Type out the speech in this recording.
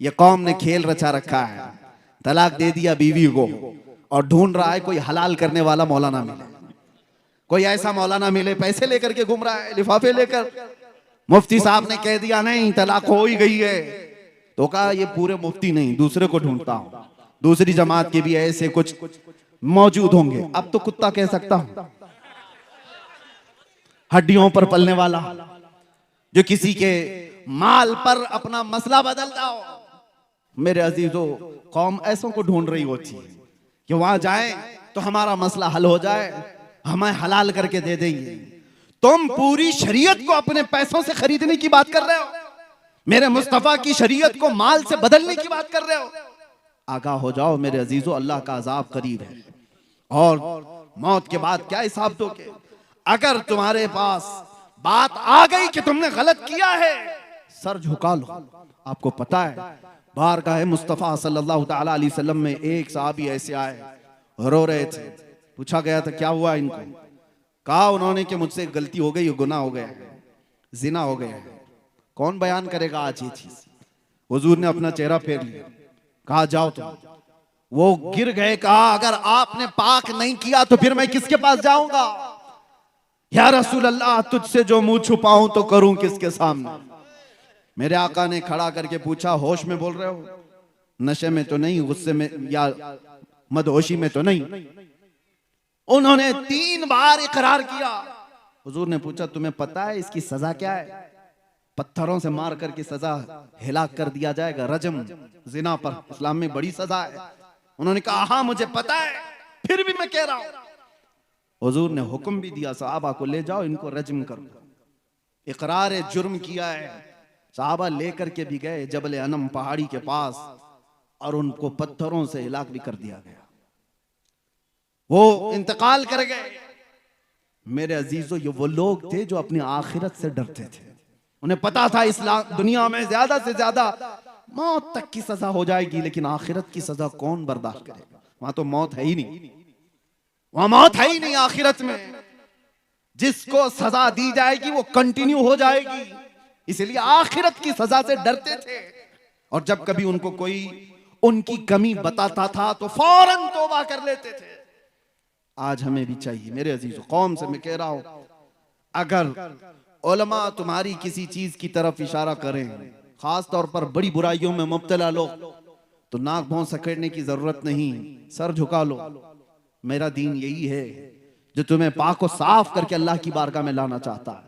ये कौम ने खेल रचा रखा है, तलाक दे दिया बीवी को और ढूंढ रहा है कोई हलाल करने वाला मौलाना मिले, कोई ऐसा मौलाना मिले, पैसे लेकर के घूम रहा है लिफाफे लेकर। मुफ्ती साहब ने कह दिया नहीं तलाक हो ही गई है, तो कहा ये पूरे मुफ्ती नहीं दूसरे को ढूंढता हूं, दूसरी जमात के भी ऐसे कुछ मौजूद होंगे। अब तो कुत्ता कह सकता हूं, हड्डियों पर पलने वाला, जो किसी के माल पर अपना मसला बदलता हो। मेरे अजीजों, कौम ऐसों को ढूंढ रही होती है कि वहां जाए तो हमारा मसला हल हो जाए, हमें हलाल करके दे देंगे। तुम पूरी शरीयत को अपने पैसों से खरीदने की बात कर रहे हो, मेरे मुस्तफा की शरीयत को माल से बदलने की बात कर रहे हो। आगाह हो जाओ मेरे अजीजों, अल्लाह का अजाब करीब है और मौत के बाद क्या हिसाब दोगे। अगर तुम्हारे पास बात आ गई कि तुमने गलत किया है, सर झुका लो। आपको पता है बारगाह मुस्तफा सल्लल्लाहु तआला अलैहि वसल्लम में एक साहबी ऐसे आए, रो रहे थे। पूछा गया था क्या हुआ इनको, कहा उन्होंने कि मुझसे गलती हो गई, गुनाह हो गया, जिना हो गया। कौन बयान करेगा आज ये चीज। हुजूर ने अपना चेहरा फेर लिया, कहा जाओ तुम। वो गिर गए, कहा अगर आपने पाक नहीं किया तो फिर मैं किसके पास जाऊंगा। या रसूल अल्लाह, तुझसे जो मुंह छुपाऊं तो करूं किसके सामने। मेरे आका ने खड़ा करके पूछा, होश में बोल रहे हो, नशे में तो नहीं, गुस्से में या मदहोशी में तो नहीं। उन्होंने 3 बार इकरार किया। हुजूर ने पूछा तुम्हें पता है इसकी सजा क्या है। पत्थरों से मार करके सजा हिलाक कर दिया जाएगा, रजम, जिना पर इस्लाम में बड़ी सजा है। उन्होंने कहा हाँ मुझे पता है, फिर भी मैं कह रहा हूं। हुजूर ने हुक्म भी दिया सहाबा को ले जाओ इनको रजम करो। इकरार जुर्म किया है, सहाबा लेकर के भी गए जबल अनम पहाड़ी के पास और उनको पत्थरों से हिलाक भी कर दिया गया। वो इंतकाल कर गए। मेरे अजीजों, ये वो लोग थे जो अपनी आखिरत से डरते थे। उन्हें पता था इस्लाम दुनिया में ज्यादा से ज्यादा मौत तक की सजा हो जाएगी, लेकिन आखिरत की सजा कौन बर्दाश्त करेगा। वहां तो मौत है ही नहीं, वहां मौत है ही नहीं आखिरत में। जिसको सजा दी जाएगी वो कंटिन्यू हो जाएगी, इसलिए आखिरत की सजा से डरते थे। और जब कभी उनको कोई उनकी कमी बताता था तो फौरन तौबा कर लेते थे। आज हमें भी चाहिए मेरे अजीजों, कौम से मैं कह रहा हूं, अगर उलमा तुम्हारी किसी चीज की तरफ इशारा करें, खास तौर पर बड़ी बुराइयों में मुब्तला लोग, तो नाक भौं सकेड़ने की जरूरत नहीं, सर झुका लो। मेरा दीन यही है जो तुम्हें पाक और साफ करके अल्लाह की बारगाह में लाना चाहता है।